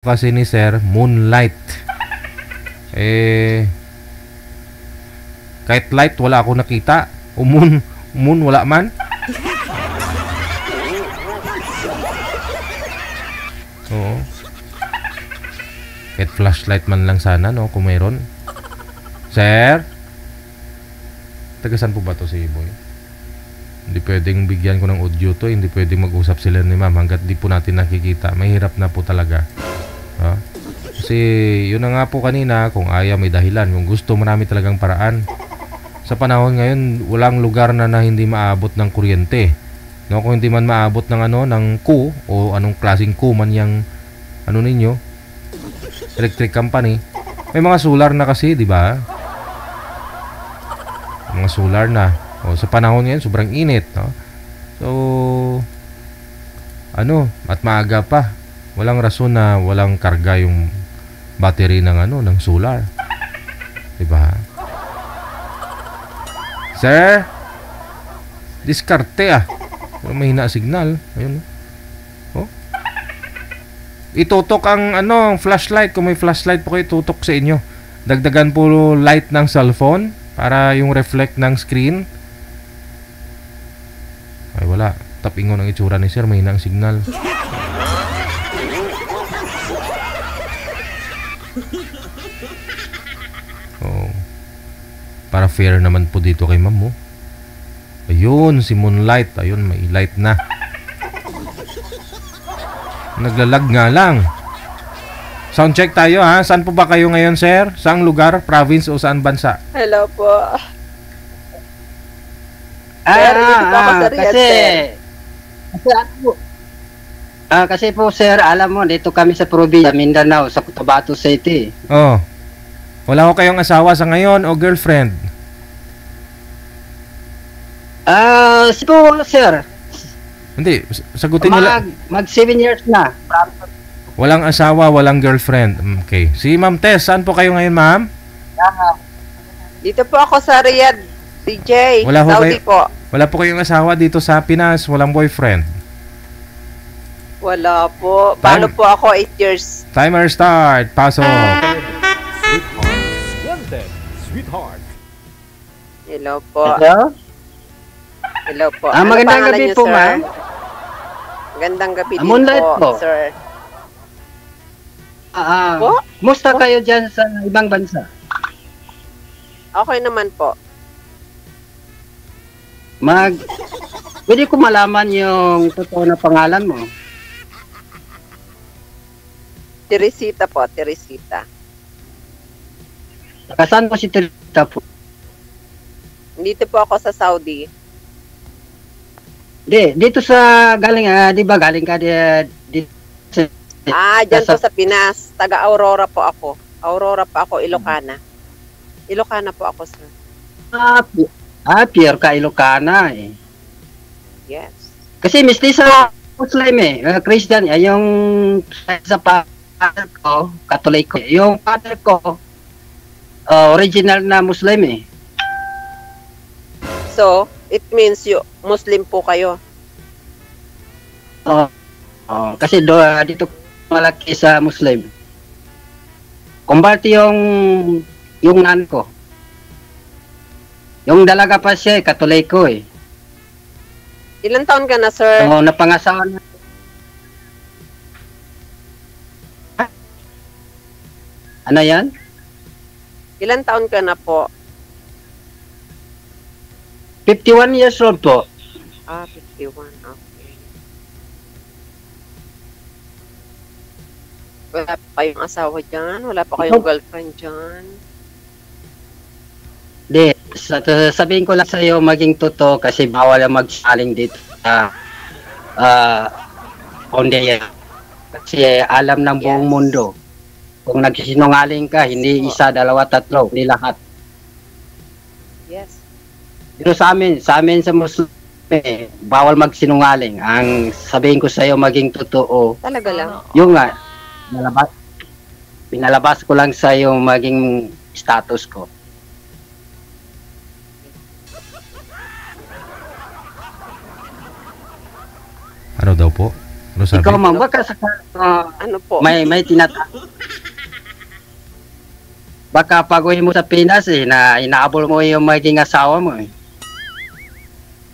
kasi ni Sir, moonlight. Kahit light wala ako nakita. Moon wala man. Oo. Kahit flashlight man lang sana, no, kung mayroon. Sir? Tagasan po ba to si Boy? Hindi pwedeng bigyan ko ng audio to. Hindi pwedeng mag-usap sila ni ma'am hanggat di po natin nakikita. Mahirap na po talaga. Kasi yun na nga po kanina, kung ayaw may dahilan, kung gusto marami talagang paraan. Sa panahon ngayon, walang lugar na hindi maabot ng kuryente, no? Kung hindi man maabot ng ng ku o anong klaseng ku man yang ninyo, electric company, may mga solar na kasi, di ba? Mga solar na. O sa panahon ngayon, sobrang init, no? So at maaga pa. Walang rason na walang karga yung battery ng ng solar. 'Di ba? Sir, diskarte Pero mahina signal. Ayun. Oh. Itutok ang flashlight, kung may flashlight po kayo, tutok sa inyo. Dagdagan po light ng cellphone para yung reflect ng screen. Ay wala. Tapingon ang itsura ni Sir, mahina ang signal. Para fair naman po dito kay ma'am mo. Ayun, si Moonlight. Ayun, may light na. Naglalag nga lang. Sound check tayo ha. Saan po ba kayo ngayon, sir? Saang lugar, province o saan bansa? Hello po. Kasi po sir, alam mo, dito kami sa probinsya, Mindanao, sa Cotabato City. Oh. Wala ko kayong asawa sa ngayon o girlfriend? Sir. Hindi, sagutin mo lang. Mag 7 years na. Walang asawa, walang girlfriend. Okay. Si Ma'am Tess, saan po kayo ngayon, ma'am? Dito po ako sa Riyadh, DJ. Saudi po. Wala po kayong asawa dito sa Pinas, walang boyfriend? Wala po. Paano po ako 8 years? Timer start. Pasok. Sweetheart. Hello po. Hello? Hello po. Magandang gabi po, ma'am. Magandang gabi din po, sir. Musta kayo dyan sa ibang bansa? Okay naman po. Pwede ko malaman yung totoo na pangalan mo? Teresita po, Teresita. Saan mo si Teresita po? Dito po ako sa Saudi. Dito sa galing, di ba galing ka dito? Dyan po sa Pinas. Taga Aurora po ako. Aurora po ako, Ilocana. Ilocana po ako, sir. Pure ka Ilocana eh. Yes. Kasi mestiza Muslim Christian, yung sa father ko, Katoliko. Yung father ko, original na Muslim eh. So, it means Muslim po kayo. Kasi dito malaki sa Muslim. Convert yung nan ko. Yung dalaga pa siya, Katoliko eh. Ilan taon ka na, sir? Napangasawa na. Ano yan? Ilan taon ka na po? 51 years old po. 51. Okay. Wala pa kayong asawa dyan? Wala pa kayong girlfriend dyan? Hindi. Sabihin ko lang sa iyo maging totoo kasi bawal ang magsaling dito sa Ondeya. Kasi alam ng buong mundo. Kung nagsisinungaling ka, hindi isa, dalawa, tatlo, hindi lahat. Yes. Pero sa amin sa Muslim, bawal magsinungaling. Ang sabihin ko sa iyo maging totoo. Talaga lang? Yung nga, pinalabas ko lang sa iyo maging status ko. Ano daw po? Ano sabi? Ikaw ma'am, baka sa Ano po? may baka paguhin mo sa Pinas na inaabol mo yung magiging asawa mo.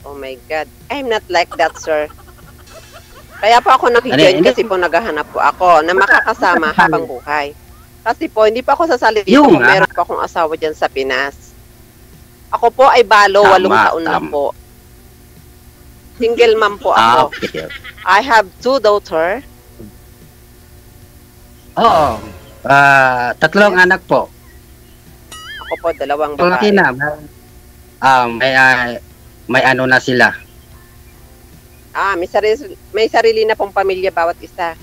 Oh my God. I'm not like that, sir. Kaya po ako nakikinig Hindi. kasi po naghahanap po ako na makakasama habang buhay. Kasi po, hindi pa ako sasali dito Yung, kung meron pa akong asawa dyan sa Pinas. Ako po ay balo, Tama, 8 taon na tama. po. Single mom po ako. Okay. I have 2 daughters. Oo. 3 anak po. Ako po, 2 Malaki babae. na. May ano na sila. May sarili na pong pamilya bawat isa.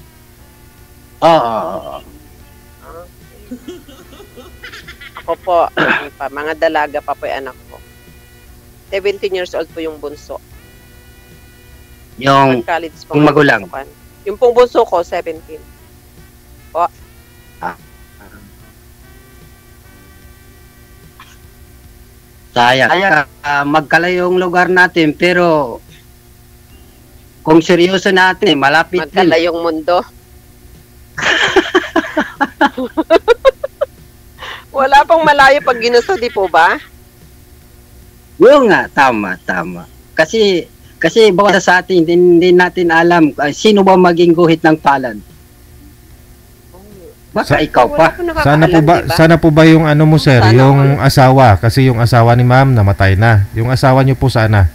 Oo. Ako po, mga dalaga pa po yung anak ko. 17 years old po yung bunso. Yung College po. yung magulang. Yung pong bunso ko, 17. sayang. Kaya magkalayong lugar natin pero kung seryoso natin, malapit din. Magkalayong mundo. Wala pang malayo pag ginusto, di po ba? Yung nga, tama. Kasi bawat sa atin, hindi natin alam sino ba maging guhit ng palad. Baka ikaw Wala pa. po nakakaalam, diba? Sana po ba yung ano mo, sir, Sana yung asawa? Kasi yung asawa ni ma'am namatay na. Yung asawa niyo po sana.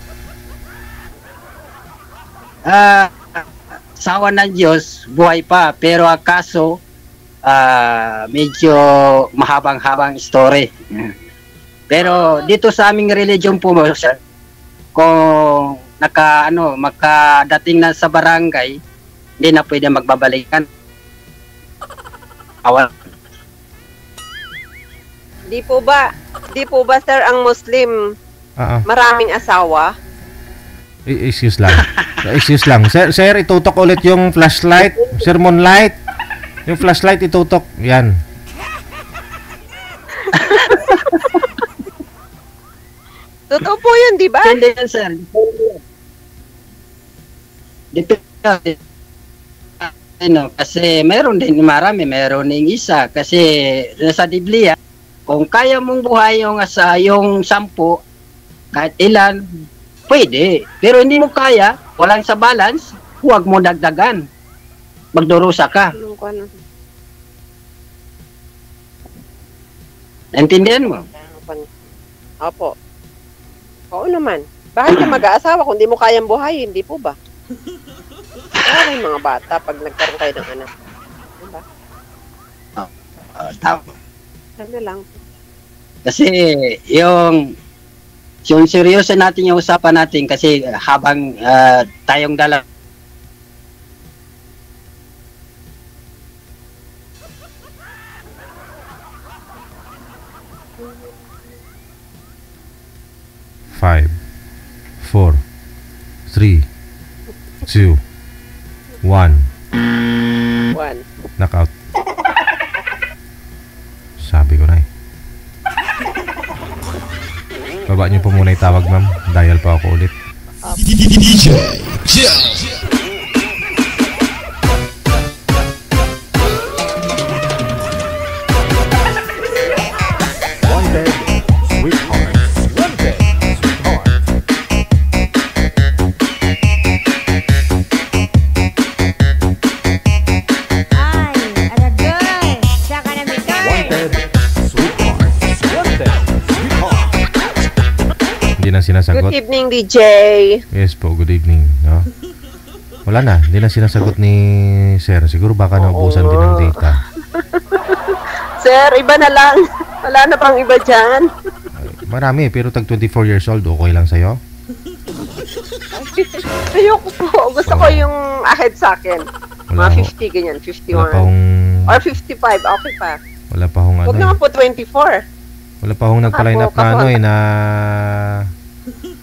Sawa ng Diyos, buhay pa. Pero akaso, medyo mahabang-habang story. Pero dito sa aming religion po, sir, kung makadating na sa barangay, hindi na pwede magbabalikan. Awal. Di po ba, sir, ang Muslim maraming asawa? Excuse lang. Excuse lang. Sir, itutok ulit yung flashlight. Sir, moonlight. Yung flashlight itutok. Yan. Totoo po yun, di ba? Depende yan, sir. Depende. Kasi meron din marami, meron ding isa. Kasi sa Biblia, kung kaya mong buhay yung 10, kahit ilan, pwede. Pero hindi mo kaya, walang sa balance, huwag mo dagdagan. Magdurusa ka. Naintindihan mo? Opo. Oo naman. Bakit ka mag-aasawa kung di mo kayang buhay? Hindi po ba? Kaya yung mga bata pag nagkaroon kayo ng anak. Diba? Tama. Ano lang. Kasi yung seryoso natin yung usapan natin kasi habang tayong dalawa Five, 4, 3, 2, 1. Knockout. Sabi ko na eh. Baba niyo po muna itawag, ma'am. Dial pa ako ulit. Wanted, sweetheart. Wanted, sweetheart. Ay, aragay! Saka na mitar! Wanted, sweetheart. Wanted, sweetheart. Hindi na sinasagot. Good evening, DJ. Yes po, good evening. No? Wala na, hindi na sinasagot ni Sir. Siguro baka naubusan din ng data. Sir, iba na lang. Wala na pang iba dyan. Marami, pero tag 24 years old, okay lang sa'yo? Ayoko po. Gusto ko yung ahead sa akin. Wala Mga ho. 50 ganyan, Wala 51. pa hong... Or 55, okay pa. Wala pa hong ano Huwag eh. naman po 24. Wala pa hong nagpa-line up na ano eh, na...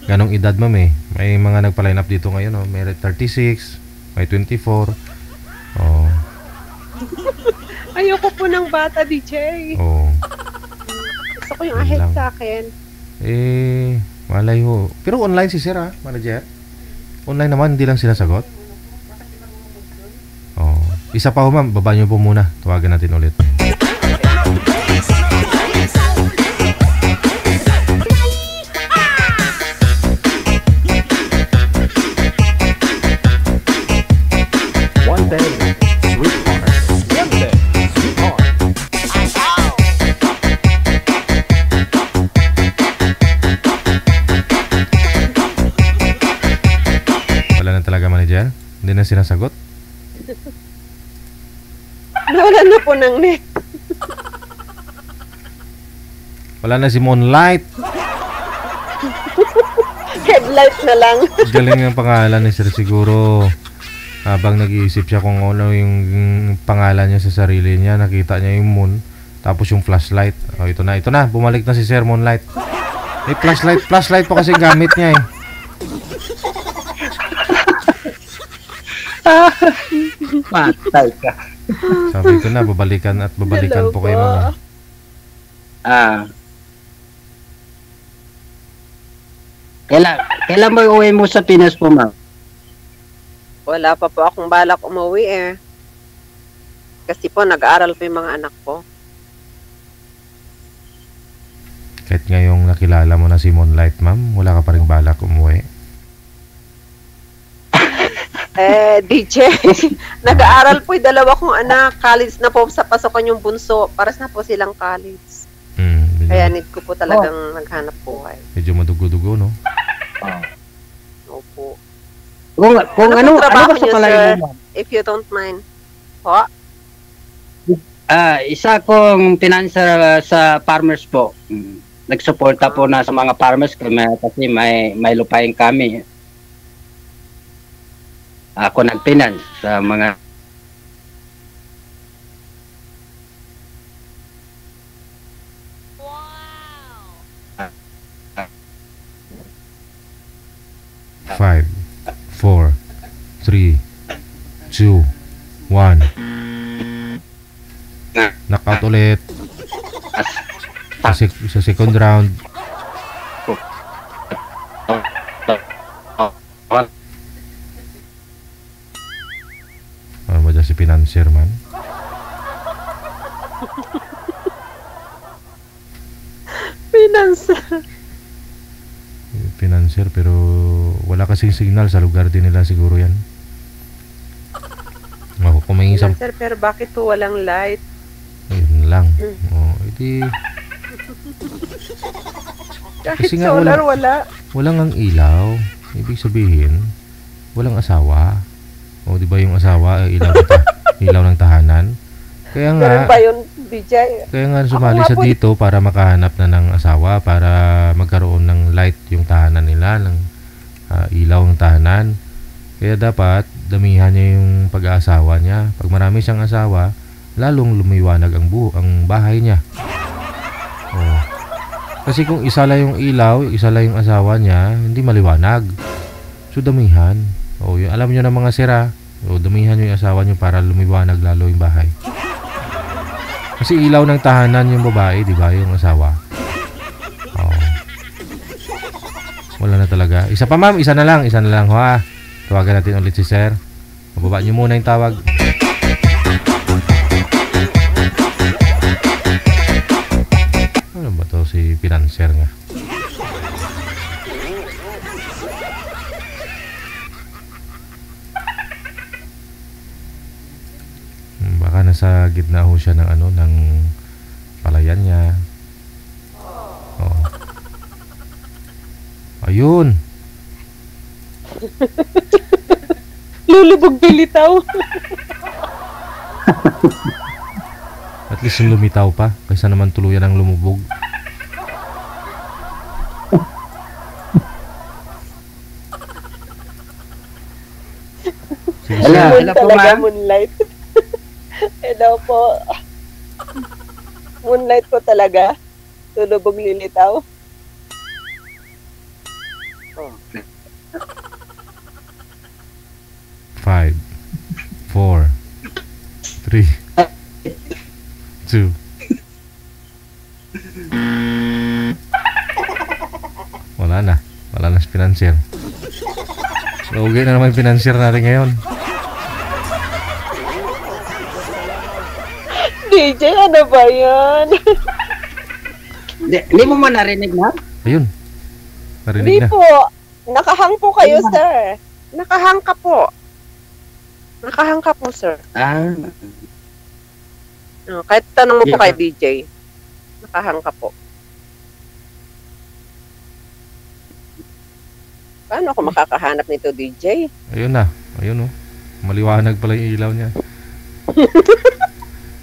Ganong edad, ma'am eh. May mga nagpa-line up dito ngayon, oh. May 36, may 24. Oh, Ayoko po ng bata, DJ. oh. Gusto ko yung Yun ahead lang. sa akin. Eh, malay ho. Pero online si Sir, ha, manager? Online naman, hindi lang sinasagot? Isa pa ho ma'am, baba nyo po muna. Tawagan natin ulit. Wanted, sweetheart. Wanted, sweetheart. Wala na talaga manager? Hindi na sinasagot? Nawala na po ng net. Wala na si Moonlight. Headlight na lang. Galing ang pangalan ni Sir siguro. Habang nag-iisip siya kung ano yung pangalan niya sa sarili niya, nakita niya yung moon, tapos yung flashlight. Oh, ito na. Bumalik na si Sir Moonlight. Eh, flashlight pa kasi gamit niya eh. Patay ka. Sabi ko na, babalikan Hello po kayo po. mga. Kailan mo uwi mo sa Pinas po, ma'am? Wala pa po akong balak umuwi eh. Kasi po, nag-aaral pa yung mga anak ko. Kahit ngayong nakilala mo na si Moonlight, ma'am, wala ka pa rin balak umuwi. DJ, nag-aaral po yung dalawa kong anak. College na po sa pasokan yung bunso. Paras na po silang college. Kaya need ko po talagang maghanap buhay. Medyo madugo-dugo, no? Opo. Kung Ano pong trabaho ba sa niyo, palagay sir? mo, ma'am? If you don't mind. Po? Isa akong financer sa farmers po. Nagsuporta po na sa mga farmers kasi may lupain kami. Ako nagfinance sa mga Five, 4, 3, 2, 1. Knockout ulit. Sa second round. Ano ba dyan si financier man? Financier pero wala kasing signal sa lugar din nila siguro yan. Ako kung may isang Sir, pero bakit po walang light? ayun lang. Oh, edi Kahit Kasi nga solar, wala. walang ang ilaw. Ibig sabihin, walang asawa. O di ba yung asawa ay ilaw ng tahanan? Kaya nga Ganun ba yun, DJ? Kaya nga sumali nga siya po- dito para makahanap na ng asawa, para magkaroon ng light yung tahanan nila, ng ilaw ng tahanan. Kaya dapat damihan niya yung pag-aasawa niya. Pag marami siyang asawa, lalong lumiwanag ang bahay niya. Oh. Kasi kung isa lang yung ilaw, isa lang yung asawa niya, hindi maliwanag. So damihan. Oh, yung, alam niyo na mga sira. O damihan niyo yung asawa niyo para lumiwanag lalo yung bahay. Kasi ilaw ng tahanan yung babae, di ba? Yung asawa. Oh. Wala na talaga. Isa pa ma'am, isa na lang ho ha. Tawagan natin ulit si sir. Mababa niyo muna yung tawag. Ano ba to si financier nga? Baka nasa gitna ho siya ng ng palayan niya. Oh. Ayun. Lulubog bilitaw. At least yung lumitaw pa kaysa naman tuluyan ang lumubog. Sige, sir. Hello po, talaga, ma'am. moonlight. Hello po. Moonlight po talaga. Lulubog lilitaw. Five, 4, 3, 2. Wala na si financier. So, okay na naman yung financier natin ngayon. DJ, ano ba yan? Hindi mo man narinig na? Ayun. Hindi Narinig na. po. Nakahang po kayo, sir. Nakahang ka po. Nakahang ka po, sir. Ah, Kahit tanong mo po Yeah. kay DJ. Nakahang ka po. Paano ako makakahanap nito, DJ? Ayun na. Ayun oh. Maliwanag pala yung ilaw niya.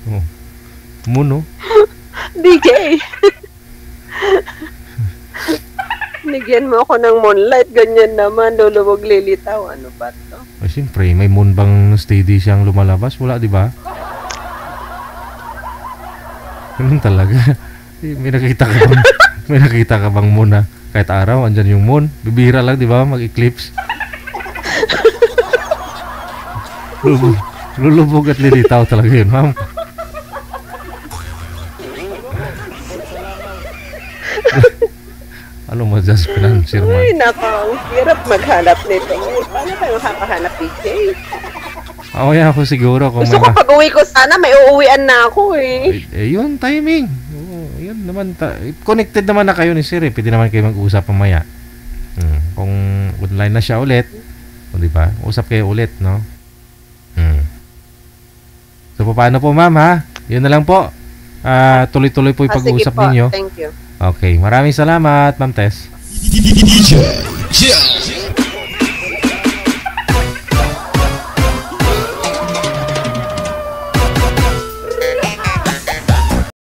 Oh. Moon oh. DJ! Nigyan mo ako ng moonlight, ganyan naman, lulubog lilitaw. Ano ba to? Ay, siyempre, may moon bang steady siyang lumalabas? Wala, di ba? Ganun talaga. May nakita ka bang, may nakita ka bang moon na kahit araw, andyan yung moon? Bibira lang, di ba? Mag-eclipse. Lulubog at lilitaw talaga yun, ma'am. Ano mo, just financier, man? Ay, nako, ang hirap maghanap nito. Ay, paano tayo makakahanap, DJ? Kaya ako siguro kung Gusto may ko pag-uwi ko sana, may uuwian na ako eh. yun, timing. Oo, yun naman. Connected naman na kayo ni Sir. Pwede naman kayo mag-usap mamaya. Kung online na siya ulit, o di ba? Usap kayo ulit, no? So, paano po, ma'am, ha? Yun na lang po. Tuloy-tuloy po yung Sige pag-uusap po, ninyo. thank you. Okay, maraming salamat, Ma'am Tess. Yeah.